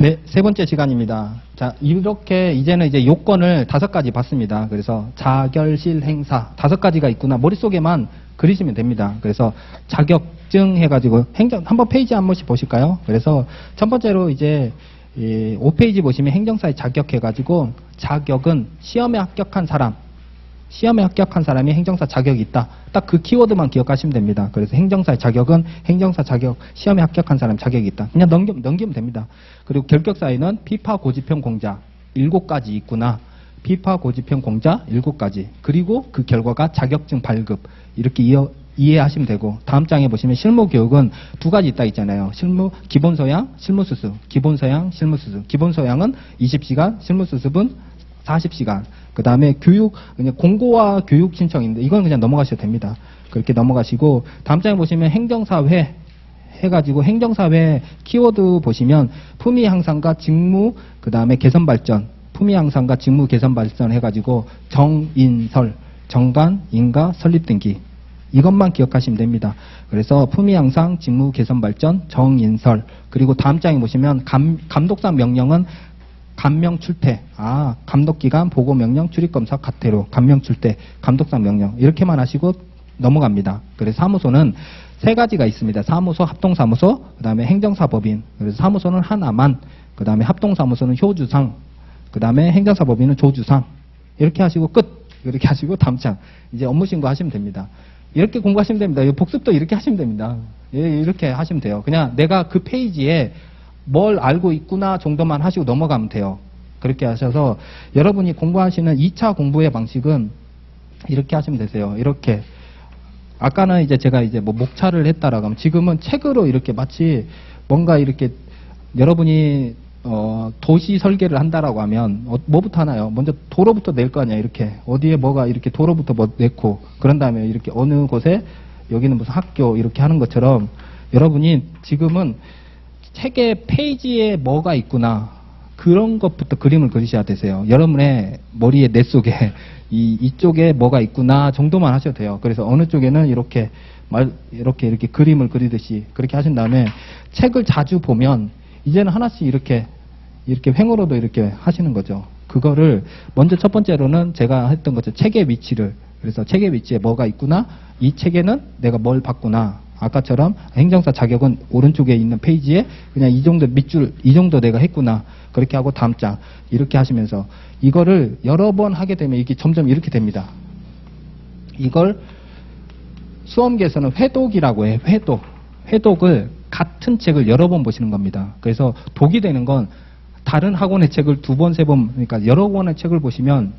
네, 세 번째 시간입니다. 자, 이렇게 이제는 이제 요건을 5가지 봤습니다. 그래서 자결실 행사 5가지가 있구나. 머릿속에만 그리시면 됩니다. 그래서 자격증 해가지고 한번 페이지 한 번씩 보실까요? 그래서 첫 번째로 이제 5페이지 보시면 행정사에 자격해가지고 자격은 시험에 합격한 사람이 행정사 자격이 있다. 딱 그 키워드만 기억하시면 됩니다. 그래서 행정사의 자격은 행정사 자격, 시험에 합격한 사람 자격이 있다. 그냥 넘기면 됩니다. 그리고 결격사에는 비파 고지평 공자 7가지 있구나. 비파 고지평 공자 7가지. 그리고 그 결과가 자격증 발급. 이렇게 이해하시면 되고, 다음 장에 보시면 실무교육은 2가지 있다 있잖아요. 기본소양, 실무수습. 기본소양, 실무수습. 기본소양은 20시간, 실무수습은 40시간. 그 다음에 공고와 교육 신청인데, 이건 그냥 넘어가셔도 됩니다. 그렇게 넘어가시고, 다음 장에 보시면 행정사회 해가지고, 행정사회 키워드 보시면, 품위 향상과 직무, 그 다음에 개선 발전, 품위 향상과 직무 개선 발전 해가지고, 정인설, 정관, 인가, 설립 등기. 이것만 기억하시면 됩니다. 그래서 품위 향상, 직무 개선 발전, 정인설. 그리고 다음 장에 보시면, 감독사 명령은 감명 출퇴, 감독기관, 보고명령, 출입검사, 가태료, 감명 출퇴, 감독상 명령 이렇게만 하시고 넘어갑니다. 그래서 사무소는 3가지가 있습니다. 사무소, 합동사무소, 그 다음에 행정사법인. 그래서 사무소는 하나만, 그 다음에 합동사무소는 효주상, 그 다음에 행정사법인은 조주상. 이렇게 하시고 끝. 이렇게 하시고 다음 장 이제 업무신고 하시면 됩니다. 이렇게 공부하시면 됩니다. 복습도 이렇게 하시면 됩니다. 이렇게 하시면 돼요. 그냥 내가 그 페이지에 뭘 알고 있구나 정도만 하시고 넘어가면 돼요. 그렇게 하셔서 여러분이 공부하시는 2차 공부의 방식은 이렇게 하시면 되세요. 이렇게. 아까는 이제 제가 이제 목차를 했다라고 하면 지금은 책으로 이렇게 마치 뭔가 이렇게 여러분이 도시 설계를 한다라고 하면 뭐부터 하나요? 먼저 도로부터 낼 거 아니야. 이렇게 어디에 뭐가 이렇게 도로부터 냈고 그런 다음에 이렇게 어느 곳에 여기는 무슨 학교 이렇게 하는 것처럼 여러분이 지금은 책의 페이지에 뭐가 있구나 그런 것부터 그림을 그리셔야 되세요. 여러분의 머리의 뇌 속에 이쪽에 뭐가 있구나 정도만 하셔도 돼요. 그래서 어느 쪽에는 이렇게 그림을 그리듯이 그렇게 하신 다음에 책을 자주 보면 이제는 하나씩 이렇게 횡으로도 이렇게 하시는 거죠. 그거를 먼저 첫 번째로는 제가 했던 것처럼 책의 위치를, 그래서 책의 위치에 뭐가 있구나, 이 책에는 내가 뭘 봤구나. 아까처럼 행정사 자격은 오른쪽에 있는 페이지에 그냥 이 정도 밑줄, 이 정도 내가 했구나. 그렇게 하고 다음 장 이렇게 하시면서 이거를 여러 번 하게 되면 이게 점점 이렇게 됩니다. 이걸 수험계에서는 회독이라고 해요. 회독을 같은 책을 여러 번 보시는 겁니다. 그래서 독이 되는 건 다른 학원의 책을 2번, 3번, 그러니까 여러 권의 책을 보시면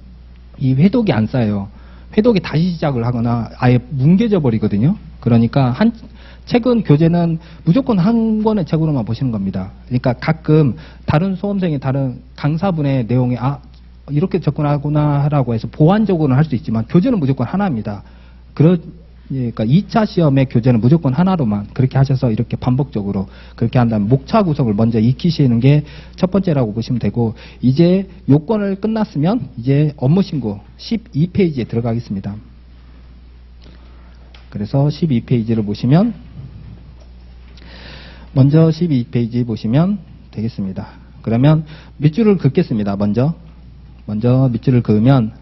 이 회독이 안 쌓여요. 회독이 다시 시작을 하거나 아예 뭉개져 버리거든요. 그러니까 책은 교재는 무조건 한 권의 책으로만 보시는 겁니다. 그러니까 가끔 다른 수험생이 다른 강사분의 내용에 이렇게 접근하구나라고 해서 보완적으로는 할 수 있지만 교재는 무조건 하나입니다. 그러니까 2차 시험의 교재는 무조건 하나로만 그렇게 하셔서 이렇게 반복적으로 그렇게 한 다음에 목차 구성을 먼저 익히시는 게 첫 번째라고 보시면 되고, 이제 요건을 끝났으면 이제 업무신고 12페이지에 들어가겠습니다. 그래서 12페이지를 보시면 먼저 12페이지 보시면 되겠습니다. 그러면 밑줄을 긋겠습니다. 먼저 밑줄을 그으면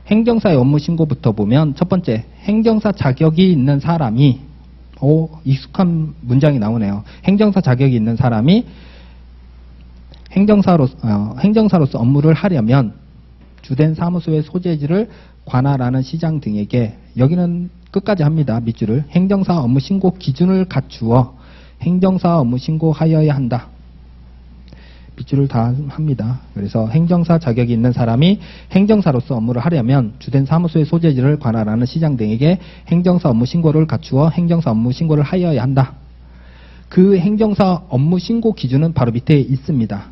행정사의 업무신고부터 보면 첫 번째, 행정사 자격이 있는 사람이, 익숙한 문장이 나오네요. 행정사 자격이 있는 사람이 행정사로서 업무를 하려면 주된 사무소의 소재지를 관할하는 시장 등에게, 여기는 끝까지 합니다. 밑줄을. 행정사 업무 신고 기준을 갖추어 행정사 업무 신고하여야 한다. 밑줄을 다 합니다. 그래서 행정사 자격이 있는 사람이 행정사로서 업무를 하려면 주된 사무소의 소재지를 관할하는 시장 등에게 행정사 업무 신고를 갖추어 행정사 업무 신고를 하여야 한다. 그 행정사 업무 신고 기준은 바로 밑에 있습니다.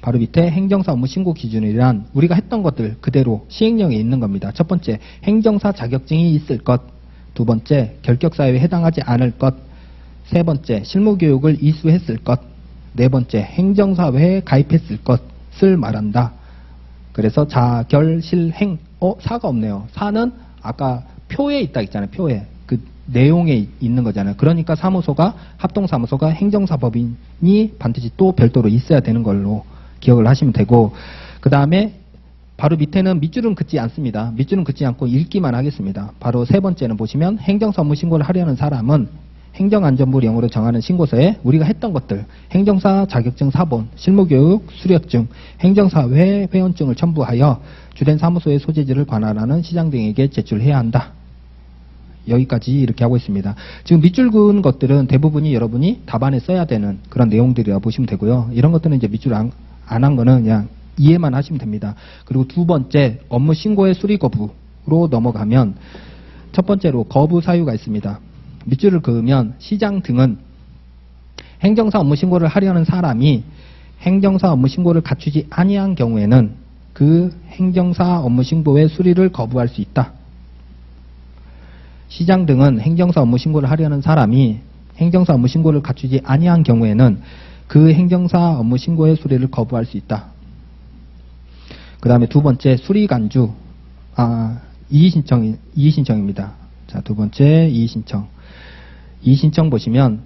바로 밑에 행정사 업무 신고 기준이란 우리가 했던 것들 그대로 시행령에 있는 겁니다. 첫 번째, 행정사 자격증이 있을 것. 두 번째, 결격사유에 해당하지 않을 것. 세 번째, 실무교육을 이수했을 것. 네 번째, 행정사회에 가입했을 것을 말한다. 그래서 자결실행, 사가 없네요. 사는 아까 표에 있다 있잖아요. 표에. 그 내용에 있는 거잖아요. 그러니까 사무소가 합동사무소가 행정사법인이 반드시 또 별도로 있어야 되는 걸로 기억을 하시면 되고, 그 다음에 바로 밑에는 밑줄은 긋지 않습니다. 밑줄은 긋지 않고 읽기만 하겠습니다. 바로 세 번째는 보시면 행정사 업무 신고를 하려는 사람은 행정안전부령으로 정하는 신고서에 우리가 했던 것들, 행정사 자격증 사본, 실무교육 수료증, 행정사회 회원증을 첨부하여 주된 사무소의 소재지를 관할하는 시장 등에게 제출해야 한다. 여기까지 이렇게 하고 있습니다. 지금 밑줄 그은 것들은 대부분이 여러분이 답안에 써야 되는 그런 내용들이라 보시면 되고요. 이런 것들은 이제 밑줄 안 한 거는 그냥 이해만 하시면 됩니다. 그리고 두 번째, 업무 신고의 수리 거부로 넘어가면 첫 번째로 거부 사유가 있습니다. 밑줄을 그으면 시장 등은 행정사 업무 신고를 하려는 사람이 행정사 업무 신고를 갖추지 아니한 경우에는 그 행정사 업무 신고의 수리를 거부할 수 있다. 시장 등은 행정사 업무 신고를 하려는 사람이 행정사 업무 신고를 갖추지 아니한 경우에는 그 행정사 업무 신고의 수리를 거부할 수 있다. 그 다음에 두 번째, 수리간주, 이의신청입니다. 자, 두 번째, 이의신청. 이의신청 보시면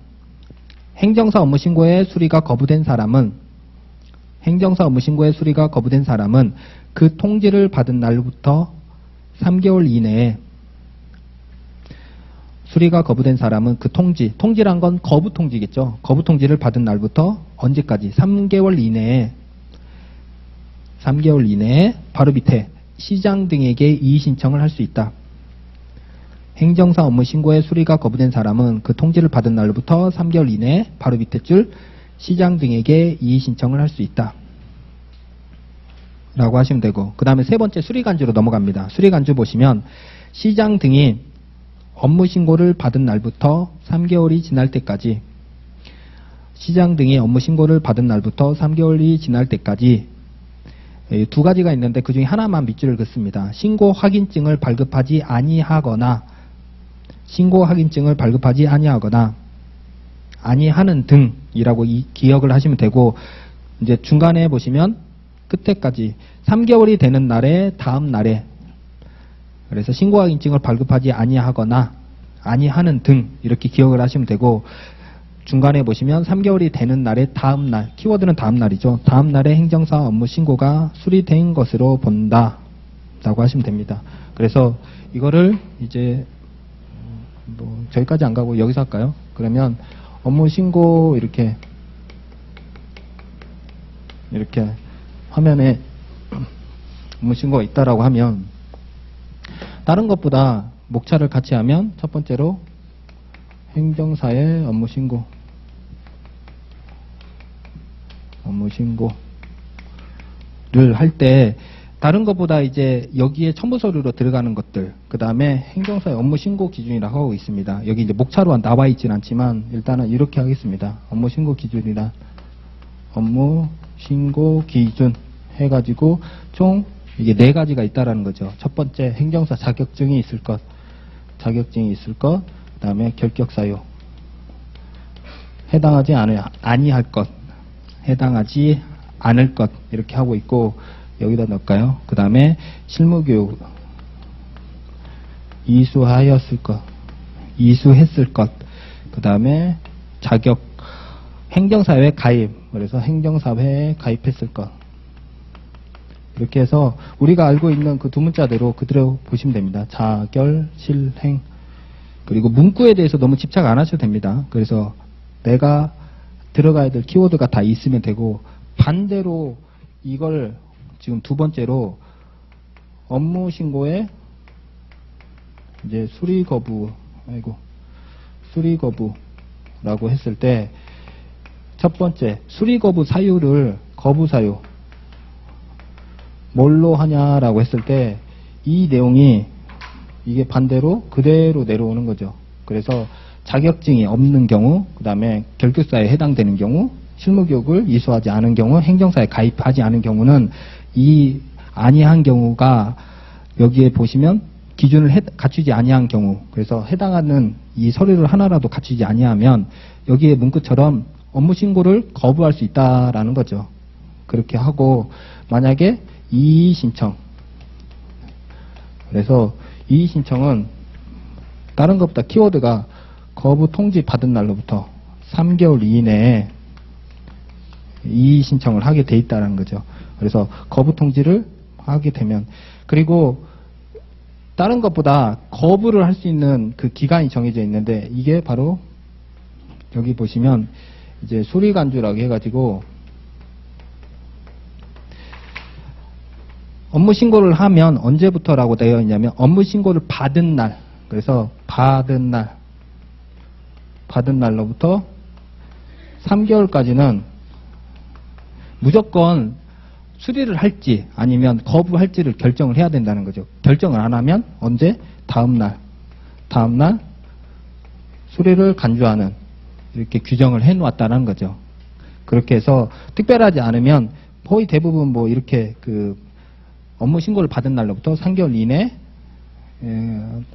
행정사 업무 신고의 수리가 거부된 사람은 그 통지를 받은 날부터 3개월 이내에 수리가 거부된 사람은 그 통지란 건 거부 통지겠죠. 거부 통지를 받은 날부터 언제까지? 3개월 이내에 바로 밑에 시장 등에게 이의 신청을 할 수 있다. 행정사 업무 신고의 수리가 거부된 사람은 그 통지를 받은 날부터 3개월 이내에 바로 밑에 줄 시장 등에게 이의 신청을 할 수 있다. 라고 하시면 되고, 그 다음에 세 번째 수리간주로 넘어갑니다. 수리간주 보시면 시장 등이 업무 신고를 받은 날부터 3개월이 지날 때까지, 시장 등이 업무 신고를 받은 날부터 3개월이 지날 때까지 두 가지가 있는데 그 중에 하나만 밑줄을 긋습니다. 신고 확인증을 발급하지 아니하거나 아니하는 등이라고 기억을 하시면 되고, 이제 중간에 보시면 끝에까지 3개월이 되는 날에 다음 날에, 그래서 신고 확인증을 발급하지 아니하거나 아니하는 등 이렇게 기억을 하시면 되고, 중간에 보시면 3개월이 되는 날에 다음 날, 키워드는 다음 날이죠. 다음 날에 행정사 업무 신고가 수리된 것으로 본다 라고 하시면 됩니다. 그래서 이거를 이제 저기까지 안 가고 여기서 할까요? 그러면 업무 신고 이렇게 화면에 업무 신고가 있다라고 하면 다른 것보다 목차를 같이 하면 첫 번째로 행정사의 업무 신고를 할 때 다른 것보다 이제 여기에 첨부 서류로 들어가는 것들, 그 다음에 행정사의 업무 신고 기준이라고 하고 있습니다. 여기 이제 목차로 나와 있진 않지만 일단은 이렇게 하겠습니다. 업무 신고 기준이란 업무 신고 기준 해가지고 총 이게 4가지가 있다라는 거죠. 첫 번째, 행정사 자격증이 있을 것, 그 다음에 결격사유, 해당하지 않을 것 이렇게 하고 있고, 여기다 넣을까요? 그 다음에 실무교육, 이수했을 것, 그 다음에 자격, 행정사회 가입, 그래서 행정사회에 가입했을 것. 이렇게 해서 우리가 알고 있는 그 두 문자대로 그대로 보시면 됩니다. 자결, 실행. 그리고 문구에 대해서 너무 집착 안 하셔도 됩니다. 그래서 내가 들어가야 될 키워드가 다 있으면 되고, 반대로 이걸 지금 두 번째로 업무 신고에 이제 수리 거부라고 했을 때 첫 번째 수리 거부 사유를 거부 사유 뭘로 하냐라고 했을 때 이 내용이 이게 반대로 그대로 내려오는 거죠. 그래서 자격증이 없는 경우, 그 다음에 결격사에 해당되는 경우, 실무교육을 이수하지 않은 경우, 행정사에 가입하지 않은 경우는 이 아니한 경우가 여기에 보시면 기준을 갖추지 아니한 경우, 그래서 해당하는 이 서류를 하나라도 갖추지 아니하면 여기에 문구처럼 업무 신고를 거부할 수 있다라는 거죠. 그렇게 하고, 만약에 이의 신청, 그래서 이의 신청은 다른 것보다 키워드가 거부 통지 받은 날로부터 3개월 이내에 이의 신청을 하게 돼 있다는 거죠. 그래서 거부 통지를 하게 되면, 그리고 다른 것보다 거부를 할 수 있는 그 기간이 정해져 있는데, 이게 바로 여기 보시면 이제 수리간주라고 해가지고 업무 신고를 하면 언제부터라고 되어 있냐면 업무 신고를 받은 날, 그래서 받은 날로부터 3개월까지는 무조건 수리를 할지 아니면 거부할지를 결정을 해야 된다는 거죠. 결정을 안 하면 언제? 다음날 수리를 간주하는, 이렇게 규정을 해 놓았다는 거죠. 그렇게 해서 특별하지 않으면 거의 대부분 뭐 이렇게 그 업무 신고를 받은 날로부터 3개월 이내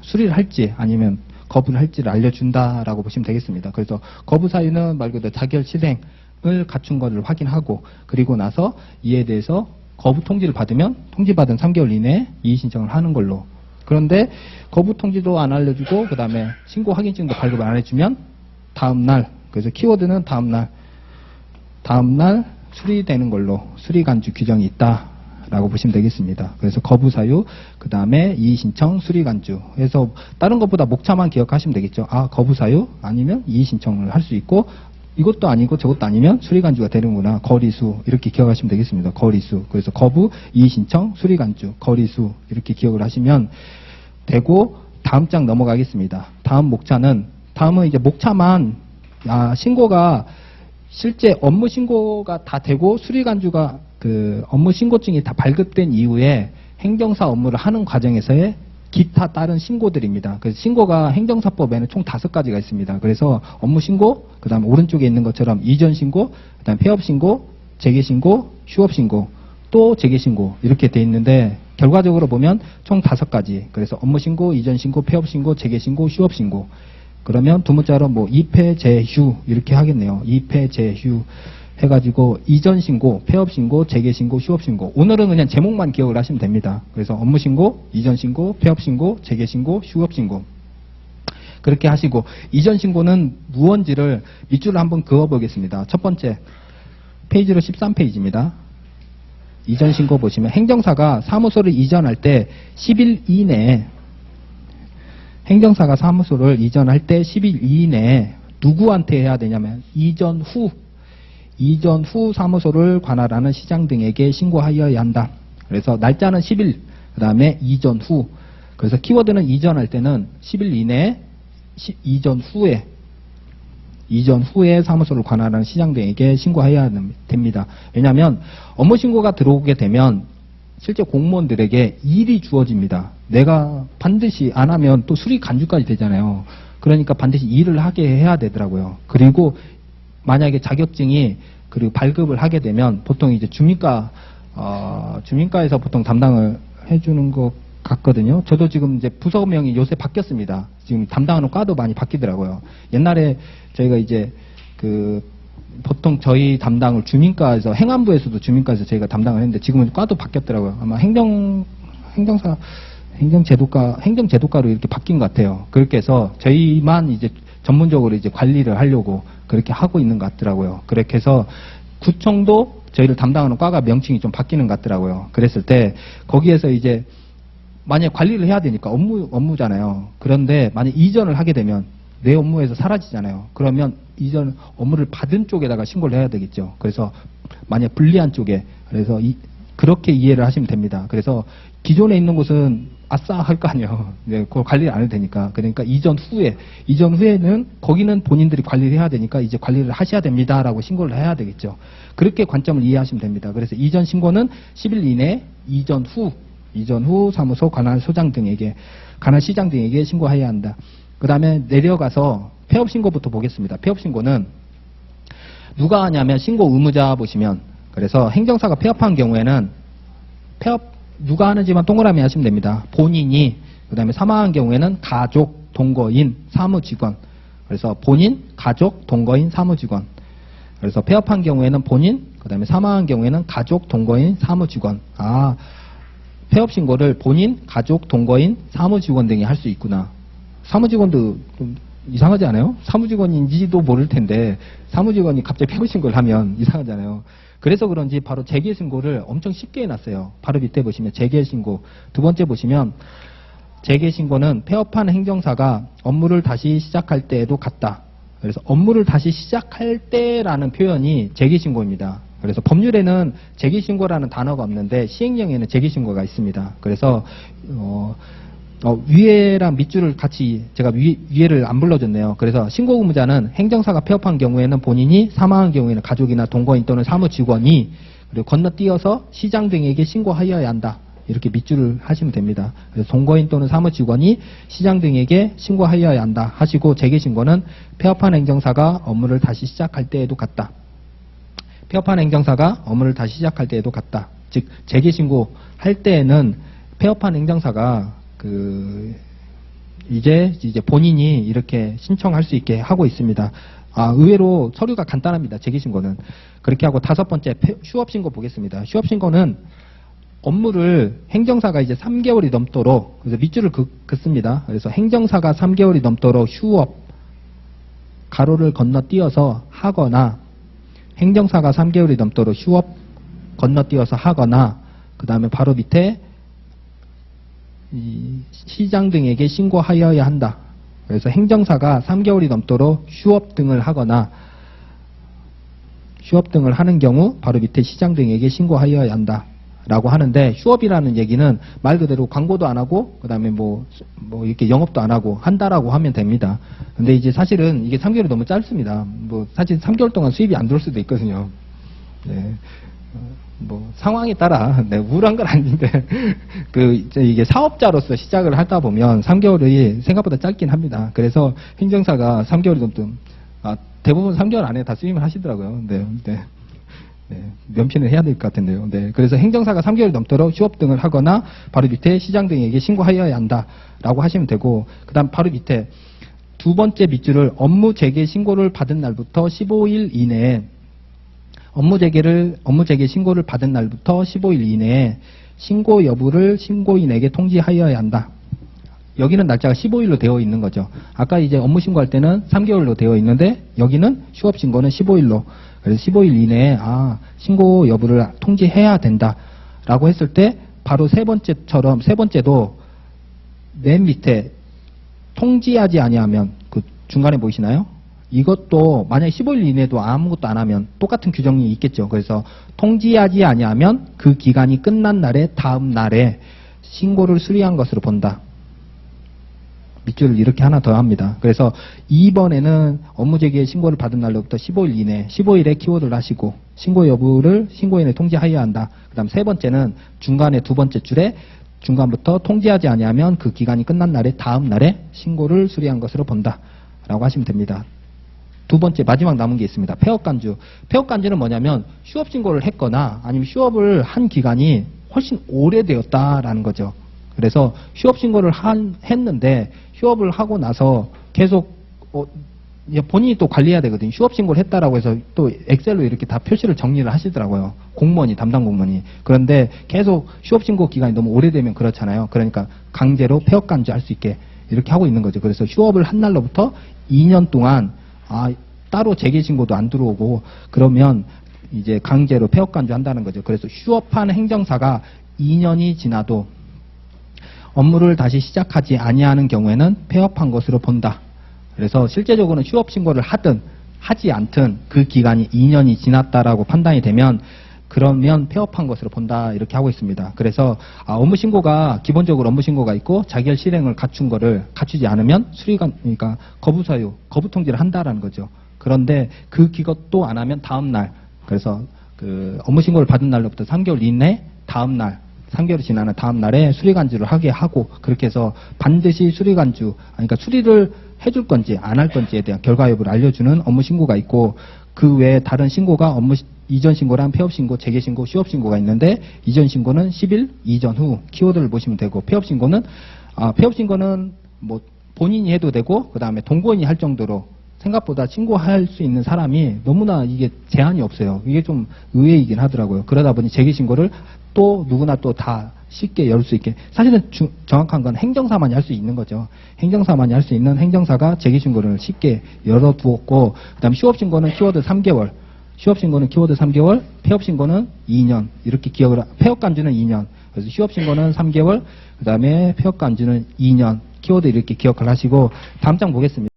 수리를 할지 아니면 거부를 할지를 알려준다라고 보시면 되겠습니다. 그래서 거부 사유는 말 그대로 자결 실행을 갖춘 것을 확인하고, 그리고 나서 이에 대해서 거부 통지를 받으면 통지받은 3개월 이내에 이의 신청을 하는 걸로. 그런데 거부 통지도 안 알려주고 그 다음에 신고 확인증도 발급을 안 해주면 다음날, 그래서 키워드는 다음날 수리되는 걸로 수리간주 규정이 있다 라고 보시면 되겠습니다. 그래서 거부 사유, 그 다음에 이의 신청, 수리간주 해서 다른 것보다 목차만 기억하시면 되겠죠. 아, 거부 사유 아니면 이의 신청을 할 수 있고, 이것도 아니고 저것도 아니면 수리간주가 되는구나. 거리수 이렇게 기억하시면 되겠습니다. 거리수. 그래서 거부, 이의 신청, 수리간주, 거리수 이렇게 기억을 하시면 되고, 다음 장 넘어가겠습니다. 다음 목차는, 다음은 이제 목차만, 신고가 실제 업무 신고가 다 되고 수리간주가 그 업무 신고증이 다 발급된 이후에 행정사 업무를 하는 과정에서의 기타 다른 신고들입니다. 그래서 신고가 행정사법에는 총 5가지가 있습니다. 그래서 업무 신고, 그 다음에 오른쪽에 있는 것처럼 이전 신고, 그 다음에 폐업 신고, 재개 신고, 휴업 신고, 또 재개 신고 이렇게 돼 있는데, 결과적으로 보면 총 5가지. 그래서 업무 신고, 이전 신고, 폐업 신고, 재개 신고, 휴업 신고. 그러면 두 문자로 뭐 이폐, 재휴 이렇게 하겠네요. 이폐, 재휴 해가지고 이전 신고, 폐업 신고, 재개 신고, 휴업 신고. 오늘은 그냥 제목만 기억을 하시면 됩니다. 그래서 업무 신고, 이전 신고, 폐업 신고, 재개 신고, 휴업 신고. 그렇게 하시고, 이전 신고는 무언지를 밑줄을 한번 그어 보겠습니다. 첫 번째 페이지로 13페이지입니다. 이전 신고 보시면 행정사가 사무소를 이전할 때 10일 이내에, 행정사가 사무소를 이전할 때 10일 이내에 누구한테 해야 되냐면 이전 후 사무소를 관할하는 시장 등에게 신고하여야 한다. 그래서 날짜는 10일, 그 다음에 이전 후. 그래서 키워드는 이전할 때는 10일 이내에, 이전 후에 사무소를 관할하는 시장 등에게 신고해야 됩니다. 왜냐하면 업무 신고가 들어오게 되면 실제 공무원들에게 일이 주어집니다. 내가 반드시 안 하면 또 수리 간주까지 되잖아요. 그러니까 반드시 일을 하게 해야 되더라고요. 그리고 만약에 자격증이 그리고 발급을 하게 되면 보통 이제 주민과에서 보통 담당을 해주는 것 같거든요. 저도 지금 이제 부서명이 요새 바뀌었습니다. 지금 담당하는 과도 많이 바뀌더라고요. 옛날에 저희가 이제 보통 저희 담당을 주민과에서, 행안부에서도 주민과에서 저희가 담당을 했는데 지금은 과도 바뀌었더라고요. 아마 행정제도과로 이렇게 바뀐 것 같아요. 그렇게 해서 저희만 이제 전문적으로 이제 관리를 하려고 그렇게 하고 있는 것 같더라고요. 그렇게 해서 구청도 저희를 담당하는 과가 명칭이 좀 바뀌는 것 같더라고요. 그랬을 때 거기에서 이제 만약 관리를 해야 되니까 업무잖아요. 그런데 만약 이전을 하게 되면 내 업무에서 사라지잖아요. 그러면 이전 업무를 받은 쪽에다가 신고를 해야 되겠죠. 그래서 만약 불리한 쪽에, 그래서 그렇게 이해를 하시면 됩니다. 그래서 기존에 있는 곳은 아싸 할 거 아니에요. 네, 그걸 관리를 안 해도 되니까. 그러니까 이전 후에는 거기는 본인들이 관리를 해야 되니까 이제 관리를 하셔야 됩니다라고 신고를 해야 되겠죠. 그렇게 관점을 이해하시면 됩니다. 그래서 이전 신고는 10일 이내, 이전 후 사무소 관할 시장 등에게 신고해야 한다. 그 다음에 내려가서 폐업 신고부터 보겠습니다. 폐업 신고는 누가 하냐면 신고 의무자 보시면, 그래서 행정사가 폐업한 경우에는 누가 하는지만 동그라미 하시면 됩니다. 본인이, 그 다음에 사망한 경우에는 가족, 동거인, 사무직원. 그래서 본인, 가족, 동거인, 사무직원. 그래서 폐업한 경우에는 본인, 그 다음에 사망한 경우에는 가족, 동거인, 사무직원. 폐업 신고를 본인, 가족, 동거인, 사무직원 등이 할 수 있구나. 사무직원도 좀 이상하지 않아요? 사무직원인지도 모를 텐데 사무직원이 갑자기 폐업 신고를 하면 이상하잖아요. 그래서 그런지 바로 재개 신고를 엄청 쉽게 해놨어요. 바로 밑에 보시면 재개 신고. 두 번째 보시면 재개 신고는 폐업한 행정사가 업무를 다시 시작할 때에도 같다. 그래서 업무를 다시 시작할 때라는 표현이 재개 신고입니다. 그래서 법률에는 재개 신고라는 단어가 없는데 시행령에는 재개 신고가 있습니다. 그래서 위에랑 밑줄을 같이 제가 위에를 안 불러줬네요. 그래서 신고 의무자는 행정사가 폐업한 경우에는 본인이, 사망한 경우에는 가족이나 동거인 또는 사무직원이, 그리고 건너뛰어서 시장 등에게 신고하여야 한다. 이렇게 밑줄을 하시면 됩니다. 그래서 동거인 또는 사무직원이 시장 등에게 신고하여야 한다 하시고, 재개신고는 폐업한 행정사가 업무를 다시 시작할 때에도 같다. 폐업한 행정사가 업무를 다시 시작할 때에도 같다. 즉 재개신고 할 때에는 폐업한 행정사가 이제 본인이 이렇게 신청할 수 있게 하고 있습니다. 의외로 서류가 간단합니다. 재개신고는. 그렇게 하고 다섯 번째 휴업신고 보겠습니다. 휴업신고는 업무를 행정사가 이제 3개월이 넘도록, 그래서 밑줄을 긋습니다. 그래서 행정사가 3개월이 넘도록 휴업, 가로를 건너뛰어서 하거나, 행정사가 3개월이 넘도록 휴업 건너뛰어서 하거나, 그 다음에 바로 밑에 시장 등에게 신고하여야 한다. 그래서 행정사가 3개월이 넘도록 휴업 등을 하거나, 휴업 등을 하는 경우 바로 밑에 시장 등에게 신고하여야 한다 라고 하는데, 휴업이라는 얘기는 말 그대로 광고도 안 하고 그 다음에 뭐 이렇게 영업도 안 하고 한다라고 하면 됩니다. 근데 이제 사실은 이게 3개월이 너무 짧습니다. 사실 3개월 동안 수입이 안 들어올 수도 있거든요. 네. 상황에 따라, 우울한 건 아닌데, 이게 사업자로서 시작을 하다 보면 3개월이 생각보다 짧긴 합니다. 그래서 행정사가 3개월이 넘든, 대부분 3개월 안에 다 수임을 하시더라고요. 면피는 해야 될 것 같은데요. 그래서 행정사가 3개월 넘도록 휴업 등을 하거나, 바로 밑에 시장 등에게 신고하여야 한다라고 하시면 되고, 그 다음 바로 밑에 두 번째 밑줄을 업무 재개 신고를 받은 날부터 15일 이내에, 업무 재개 신고를 받은 날부터 15일 이내에 신고 여부를 신고인에게 통지하여야 한다. 여기는 날짜가 15일로 되어 있는 거죠. 아까 이제 업무 신고할 때는 3개월로 되어 있는데, 여기는 휴업 신고는 15일로. 그래서 15일 이내에 신고 여부를 통지해야 된다라고 했을 때, 바로 세 번째도 맨 밑에 통지하지 아니하면, 중간에 보이시나요? 이것도 만약에 15일 이내에도 아무것도 안 하면 똑같은 규정이 있겠죠. 그래서 통지하지 아니하면 그 기간이 끝난 날에 다음 날에 신고를 수리한 것으로 본다. 밑줄을 이렇게 하나 더 합니다. 그래서 2번에는 업무 재개 신고를 받은 날로부터 15일 이내, 15일에 키워드를 하시고 신고 여부를 신고인에 통지하여야 한다. 그 다음 세 번째는 중간에 두 번째 줄에 중간부터 통지하지 아니하면 그 기간이 끝난 날에 다음 날에 신고를 수리한 것으로 본다 라고 하시면 됩니다. 두 번째 마지막 남은 게 있습니다. 폐업간주. 폐업간주는 뭐냐면 휴업 신고를 했거나 아니면 휴업을 한 기간이 훨씬 오래되었다라는 거죠. 그래서 휴업 신고를 했는데 휴업을 하고 나서 계속 본인이 또 관리해야 되거든요. 휴업 신고를 했다라고 해서 또 엑셀로 이렇게 다 표시를 정리를 하시더라고요. 공무원이, 담당 공무원이. 그런데 계속 휴업 신고 기간이 너무 오래되면 그렇잖아요. 그러니까 강제로 폐업 간주할 수 있게 이렇게 하고 있는 거죠. 그래서 휴업을 한 날로부터 2년 동안 따로 재개 신고도 안 들어오고 그러면 이제 강제로 폐업 간주한다는 거죠. 그래서 휴업한 행정사가 2년이 지나도 업무를 다시 시작하지 아니하는 경우에는 폐업한 것으로 본다. 그래서 실제적으로는 휴업 신고를 하든 하지 않든 그 기간이 2년이 지났다라고 판단이 되면 그러면 폐업한 것으로 본다 이렇게 하고 있습니다. 그래서 업무 신고가 기본적으로 업무 신고가 있고 자결 실행을 갖춘 거를 갖추지 않으면 그러니까 거부 사유, 거부 통지를 한다라는 거죠. 그런데 그 기것도 안 하면 다음 날, 그래서 그 업무 신고를 받은 날로부터 3개월 이내 다음 날, 3개월이 지나는 다음 날에 수리간주를 하게 하고 그렇게 해서 반드시 수리간주, 그러니까 수리를 해줄 건지 안 할 건지에 대한 결과 여부를 알려주는 업무 신고가 있고 그 외에 다른 신고가 업무 이전 신고란 폐업 신고, 재개 신고, 휴업 신고가 있는데 이전 신고는 10일 이전 후 키워드를 보시면 되고 폐업 신고는 뭐 본인이 해도 되고 그 다음에 동거인이 할 정도로 생각보다 신고할 수 있는 사람이 너무나 이게 제한이 없어요. 이게 좀 의외이긴 하더라고요. 그러다 보니 재개 신고를 또 누구나 또 다 쉽게 열 수 있게. 사실은 정확한 건 행정사만이 할 수 있는 거죠. 행정사만이 할 수 있는 행정사가 재기신고를 쉽게 열어두었고, 그 다음에 휴업신고는 키워드 3개월, 휴업신고는 키워드 3개월, 폐업신고는 2년, 이렇게 기억을, 폐업간주는 2년, 그래서 휴업신고는 3개월, 그 다음에 폐업간주는 2년, 키워드 이렇게 기억을 하시고, 다음 장 보겠습니다.